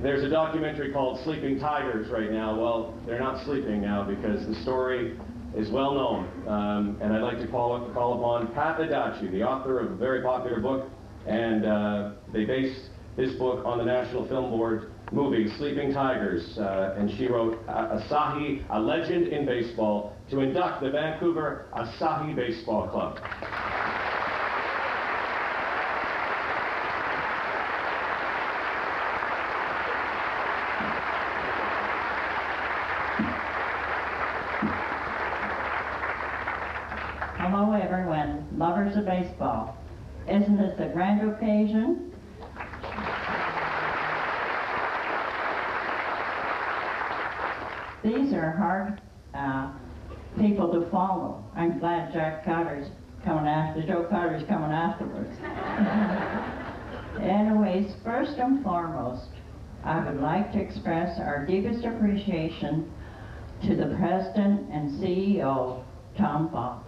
There's a documentary called Sleeping Tigers right now. Well, they're not sleeping now because the story is well known. And I'd like to call upon Pat Adachi, the author of a very popular book, and they based this book on the National Film Board movie, Sleeping Tigers, and she wrote Asahi, a Legend in Baseball, to induct the Vancouver Asahi Baseball Club. Hello everyone, lovers of baseball. Isn't this a grand occasion? These are hard people to follow. I'm glad Joe Carter's coming afterwards. Anyways, first and foremost, I would like to express our deepest appreciation to the President and CEO, Tom Bach.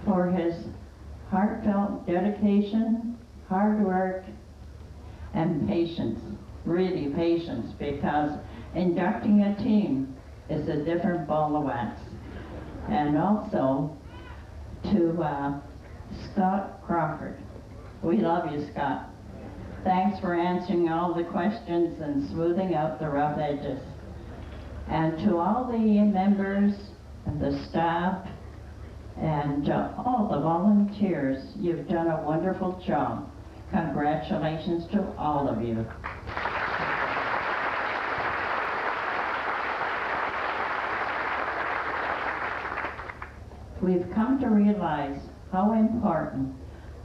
For his heartfelt dedication, hard work, and patience, really patience, because inducting a team is a different ball of wax. And also to Scott Crawford. We love you, Scott. Thanks for answering all the questions and smoothing out the rough edges. And to all the members and the staff and all the volunteers, you've done a wonderful job. Congratulations to all of you. We've come to realize how important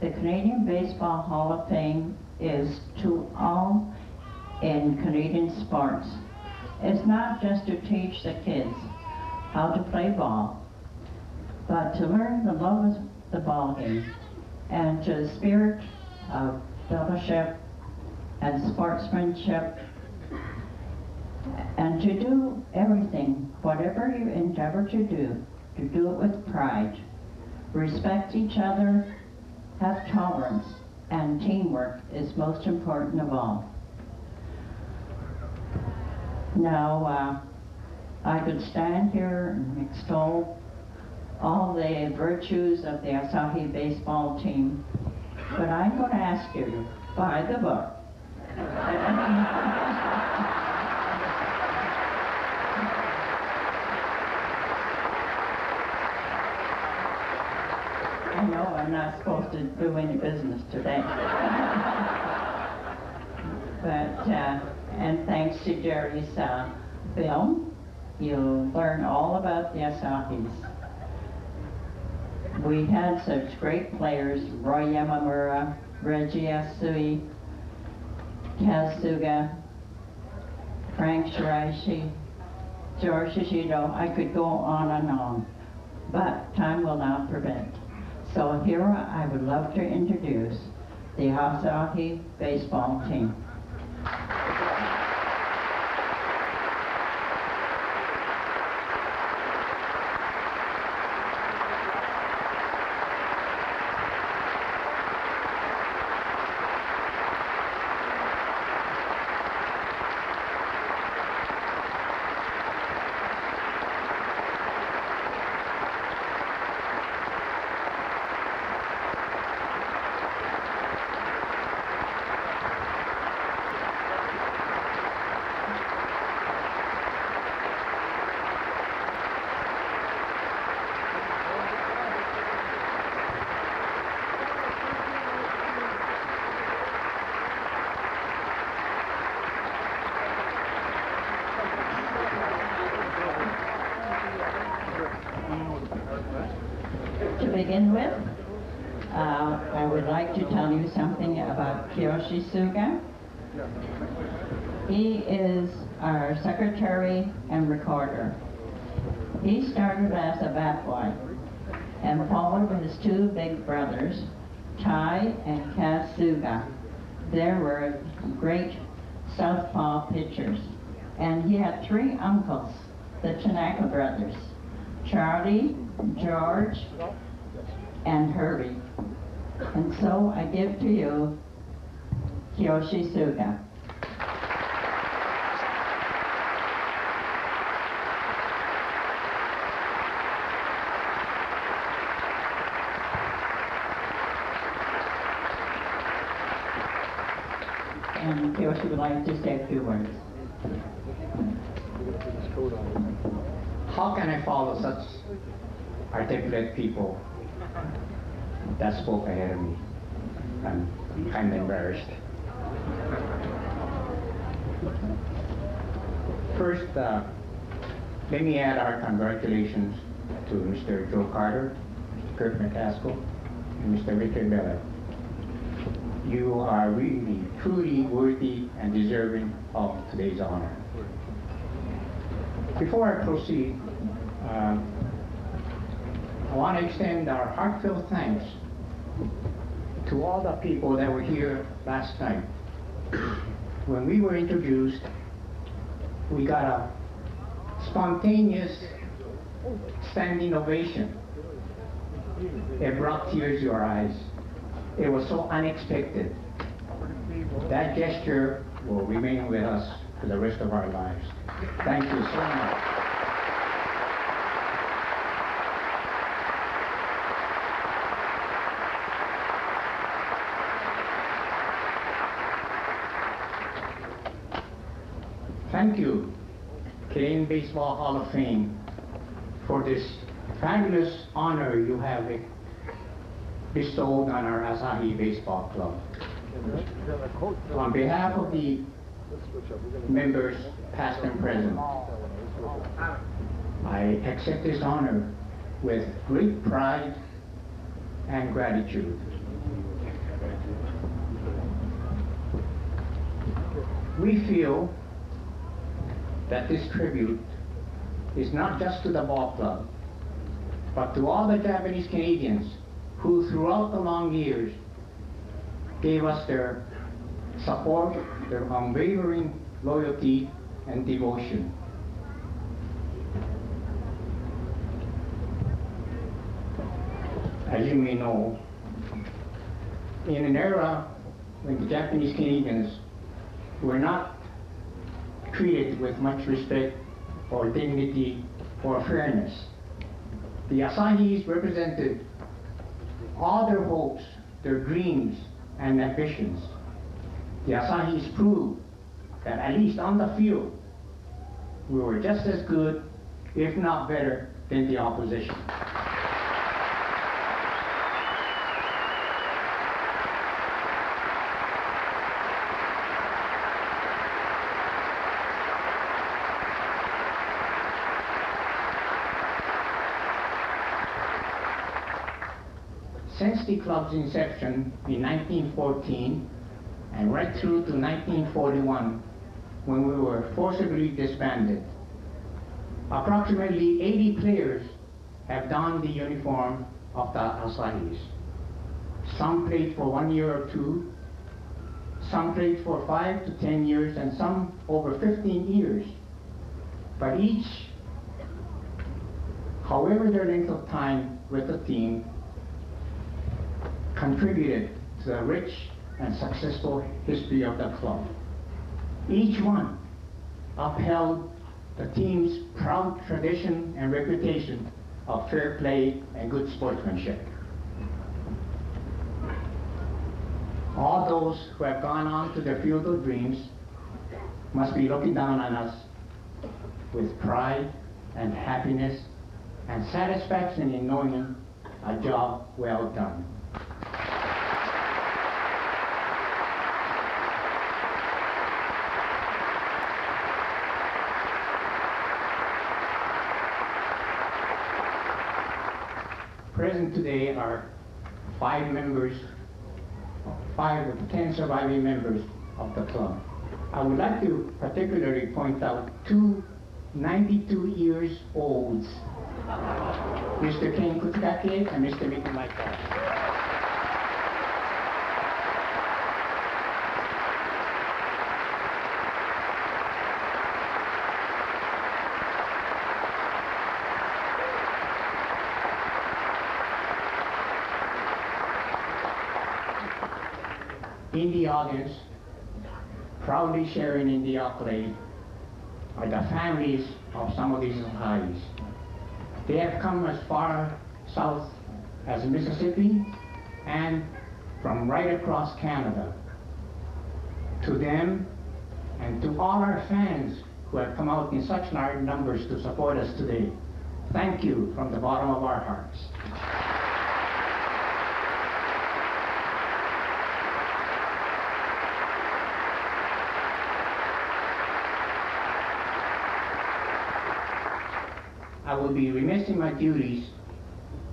the Canadian Baseball Hall of Fame is to all in Canadian sports. It's not just to teach the kids how to play ball, but to learn the love of the ball game and to the spirit of fellowship and sportsmanship, and to do everything, whatever you endeavor to do it with pride. Respect each other, have tolerance, and teamwork is most important of all. Now, I could stand here and extol all the virtues of the Asahi baseball team, but I'm going to ask you to buy the book. I know I'm not supposed to do any business today. But, and thanks to Jerry's film, you'll learn all about the Asahis. We had such great players: Roy Yamamura, Reggie Asui, Kazuga, Frank Shiraishi, George Shishido. I could go on and on, but time will not prevent. So here I would love to introduce the Asahi baseball team. To begin with, I would like to tell you something about Kiyoshi Suga. He is our secretary and recorder. He started as a bat boy and followed his two big brothers, Tai and Kaz Suga. They were great southpaw pitchers. And he had three uncles, the Tanaka brothers, Charlie, George, and hurry. And so I give to you Kiyoshi Suga. And Kiyoshi would like to say a few words. How can I follow such articulate people that spoke ahead of me? I'm kind of embarrassed. First, let me add our congratulations to Mr. Joe Carter, Mr. Kurt McCaskill, and Mr. Richard Bellett. You are really, truly worthy and deserving of today's honor. Before I proceed, I want to extend our heartfelt thanks to all the people that were here last night. When we were introduced, we got a spontaneous standing ovation. It brought tears to our eyes. It was so unexpected. That gesture will remain with us for the rest of our lives. Thank you so much. Thank you, Canadian Baseball Hall of Fame, for this fabulous honor you have bestowed on our Asahi Baseball Club. On behalf of the members, past and present, I accept this honor with great pride and gratitude. We feel that this tribute is not just to the ball club, but to all the Japanese Canadians who throughout the long years gave us their support, their unwavering loyalty and devotion. As you may know, in an era when the Japanese Canadians were not treated with much respect or dignity or fairness, the Asahis represented all their hopes, their dreams, and ambitions. The Asahis proved that at least on the field, we were just as good, if not better, than the opposition. Since the club's inception in 1914 and right through to 1941, when we were forcibly disbanded, approximately 80 players have donned the uniform of the Asahis. Some played for 1 year or two, some played for 5 to 10 years, and some over 15 years. But each, however their length of time with the team, contributed to the rich and successful history of the club. Each one upheld the team's proud tradition and reputation of fair play and good sportsmanship. All those who have gone on to the field of dreams must be looking down on us with pride and happiness and satisfaction in knowing a job well done. Present today are 5 of the 10 surviving members of the club. I would like to particularly point out 2 92 years olds, Mr. Ken Kutsukake and Mr. Mickey Michael. in the audience, proudly sharing in the accolade, are the families of some of these Asahis. They have come as far south as Mississippi and from right across Canada. To them and to all our fans who have come out in such large numbers to support us today, thank you from the bottom of our hearts. I would be remiss in my duties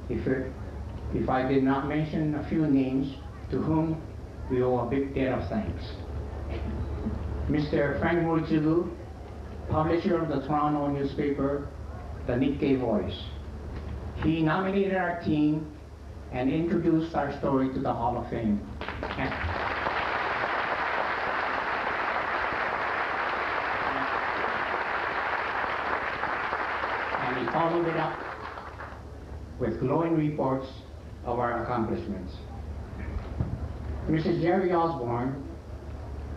if I did not mention a few names to whom we owe a big debt of thanks. Mr. Frank Murchulu, publisher of the Toronto newspaper, the Nikkei Voice. He nominated our team and introduced our story to the Hall of Fame. And he followed it up with glowing reports of our accomplishments. Mrs. Jerry Osborne,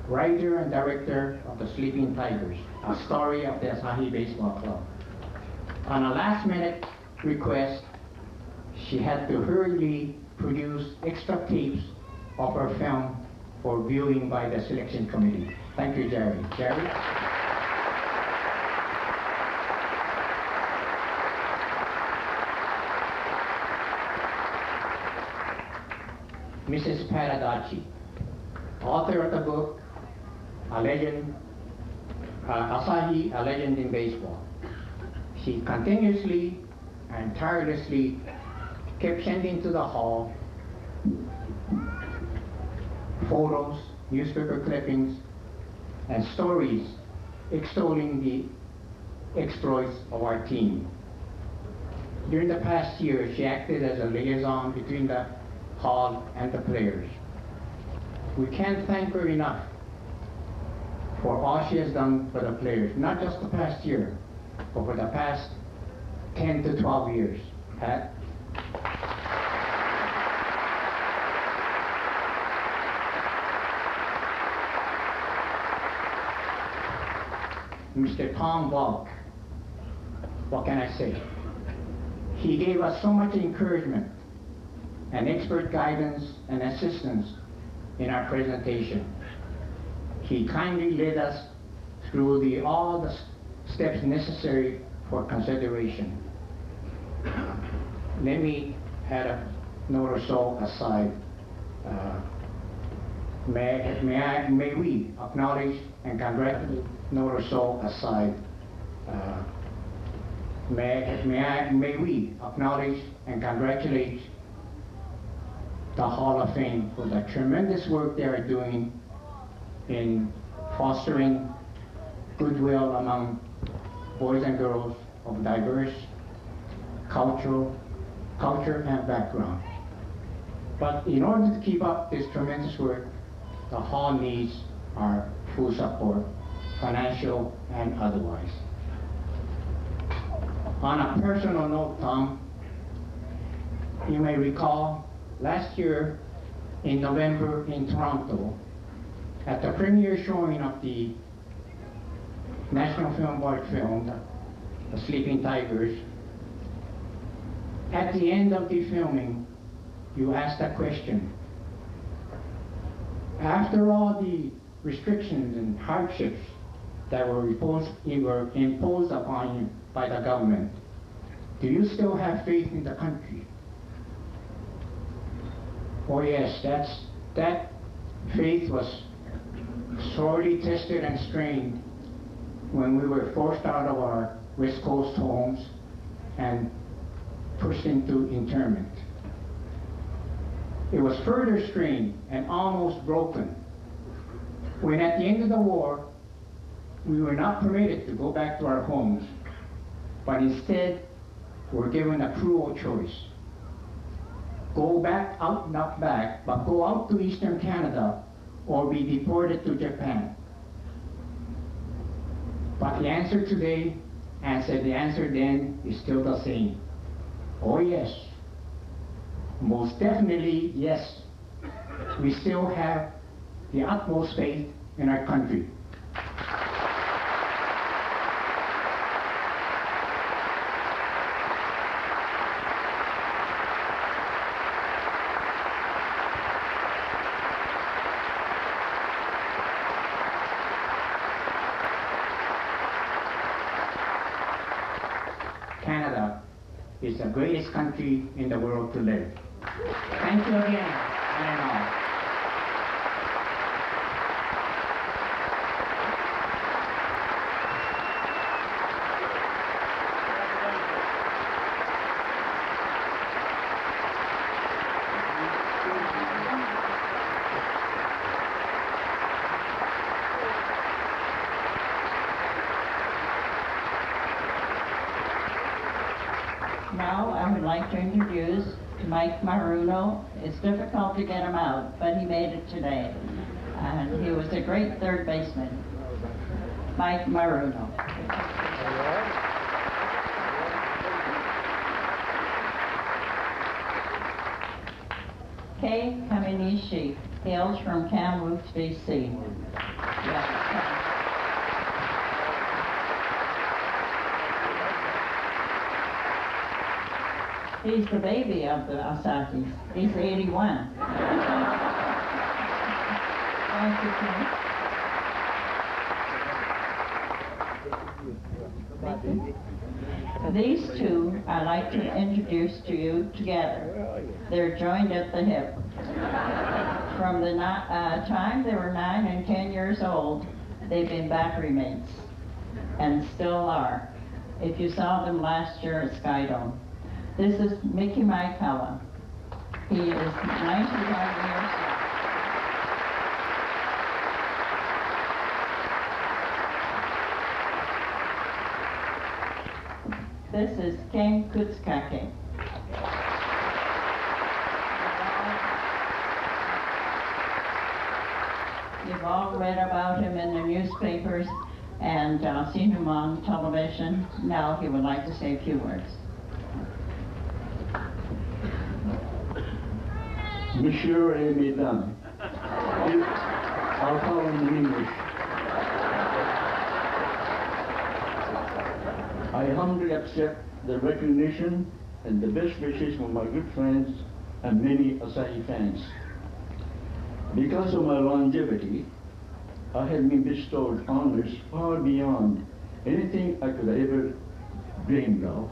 writer and director of The Sleeping Tigers, a story of the Asahi Baseball Club. On a last-minute request, she had to hurriedly produce extra tapes of her film for viewing by the selection committee. Thank you, Jerry. Jerry? Mrs. Paradachi, author of the book, A Legend, Asahi, A Legend in Baseball. She continuously and tirelessly kept sending to the hall photos, newspaper clippings, and stories extolling the exploits of our team. During the past year, she acted as a liaison between the hall and the players. We can't thank her enough for all she has done for the players, not just the past year, but for the past 10 to 12 years. Mr. Tom Volk, what can I say? He gave us so much encouragement and expert guidance and assistance in our presentation. He kindly led us through all the steps necessary for consideration. Let me add a note or so aside. May we acknowledge and congratulate, note or so aside. May we acknowledge and congratulate the Hall of Fame for the tremendous work they are doing in fostering goodwill among boys and girls of diverse culture and background. But in order to keep up this tremendous work, the Hall needs our full support, financial and otherwise. On a personal note, Tom, you may recall last year in November in Toronto, at the premiere showing of the National Film Board film, The Sleeping Tigers, at the end of the filming, you asked a question. After all the restrictions and hardships that were imposed upon you by the government, do you still have faith in the country? Oh yes, that faith was sorely tested and strained when we were forced out of our West Coast homes and pushed into internment. It was further strained and almost broken when at the end of the war, we were not permitted to go back to our homes, but instead were given a cruel choice. Go back out, not back, but go out to Eastern Canada or be deported to Japan. But the answer today, the answer then is still the same. Oh yes, most definitely yes. We still have the utmost faith in our country. Canada is the greatest country in the world to live. Thank you again, and all. Now I would like to introduce Mike Maruno. It's difficult to get him out, but he made it today. And he was a great third baseman. Mike Maruno. Kei Kaminishi hails from Kamloops, BC. Yeah. He's the baby of the Asahis. He's 81. Thank you, Ken. These two I'd like to introduce to you together. They're joined at the hip. From the time they were 9 and 10 years old, they've been battery mates and still are. If you saw them last year at Skydome. This is Mickey Maikala. He is 95 years old. This is Ken Kutskake. You've all read about him in the newspapers and seen him on television. Now he would like to say a few words. Monsieur et Mesdames, I'll call him in English. I humbly accept the recognition and the best wishes from my good friends and many Asahi fans. Because of my longevity, I have been bestowed honors far beyond anything I could have ever dreamed of.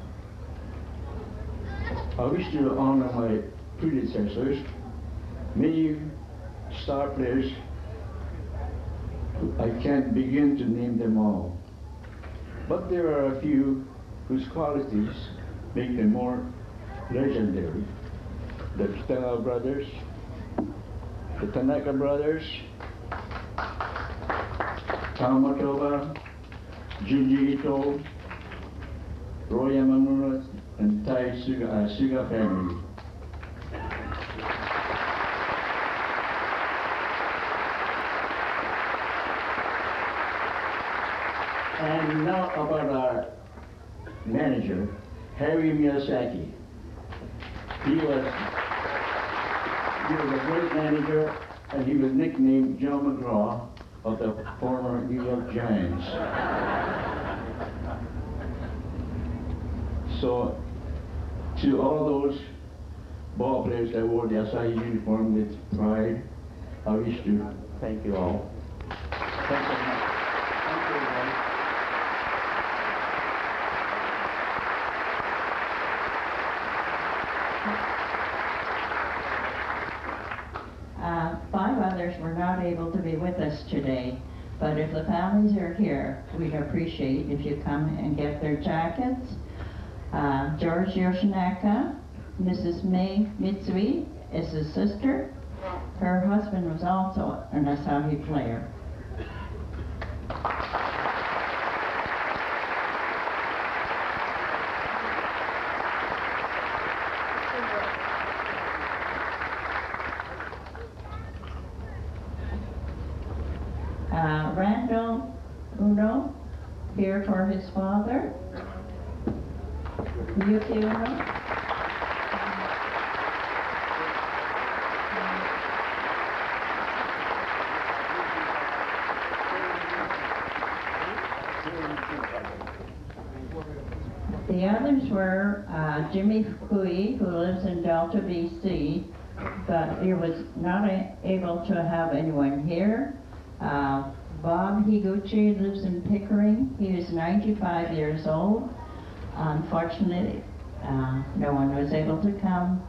I wish to honor my predecessors, many star players. I can't begin to name them all. But there are a few whose qualities make them more legendary. The Kitagawa brothers, the Tanaka brothers, Kawamotoba, Junji Ito, Roy Yamamura, and Tai Suga family. And now about our manager, Harry Miyazaki. He was a great manager, and he was nicknamed Joe McGraw of the former New York Giants. So, to all those ball players that wore the Asahi uniform with pride, I wish to thank you all. Thanks so much. Thank you, everybody. Five others were not able to be with us today, but if the families are here, we'd appreciate if you come and get their jackets. George Yoshinaka, Mrs. May Mitsui is his sister. Her husband was also an Asahi player. Randall Uno, here for his father. Yuki Uno. The others were Jimmy Fukui, who lives in Delta, BC, but he was not able to have anyone here. Bob Higuchi lives in Pickering. He is 95 years old. Unfortunately, no one was able to come.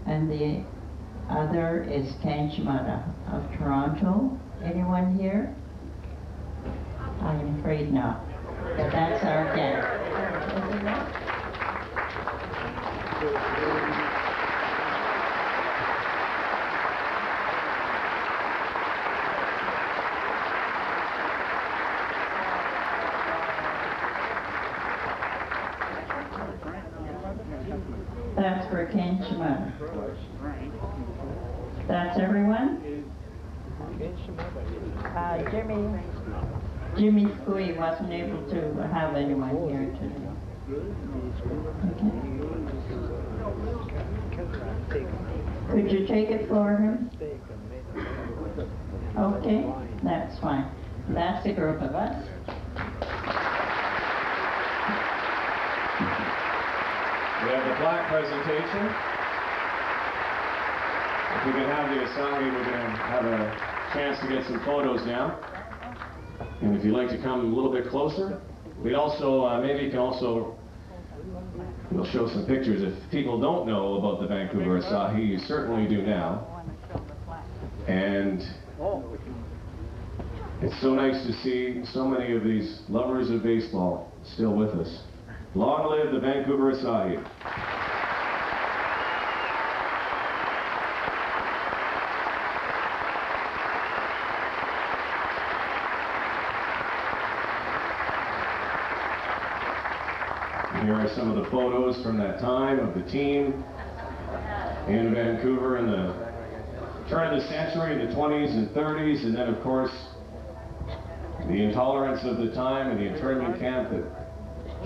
And the other is Ken Shimada of Toronto. Anyone here? I'm afraid not. But that's our guest. That's for Ken Shimada. That's everyone? Jimmy Fukui wasn't able to have anyone here today. Okay. Could you take it for him? Okay, that's fine. That's a group of us. We have the plaque presentation. If we can have the Asahi, we're going to have a chance to get some photos now. And if you'd like to come a little bit closer, we'd also, maybe you can also, we'll show some pictures. If people don't know about the Vancouver Asahi, you certainly do now. And it's so nice to see so many of these lovers of baseball still with us. Long live the Vancouver Asahi. Here are some of the photos from that time of the team in Vancouver in the turn of the century, in the 20s and 30s, and then of course the intolerance of the time and the internment camp that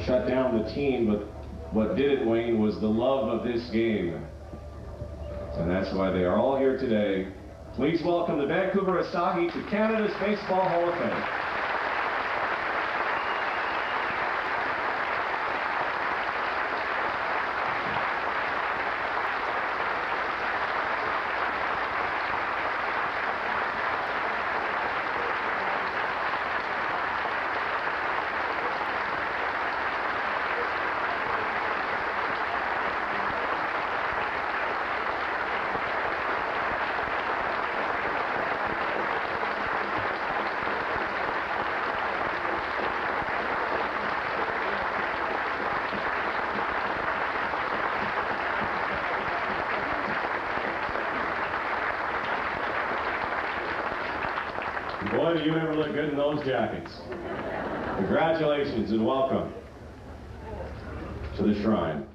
shut down the team, but what did it, Wayne, was the love of this game. And that's why they are all here today. Please welcome the Vancouver Asahi to Canada's Baseball Hall of Fame. Boy, do you ever look good in those jackets. Congratulations and welcome to the shrine.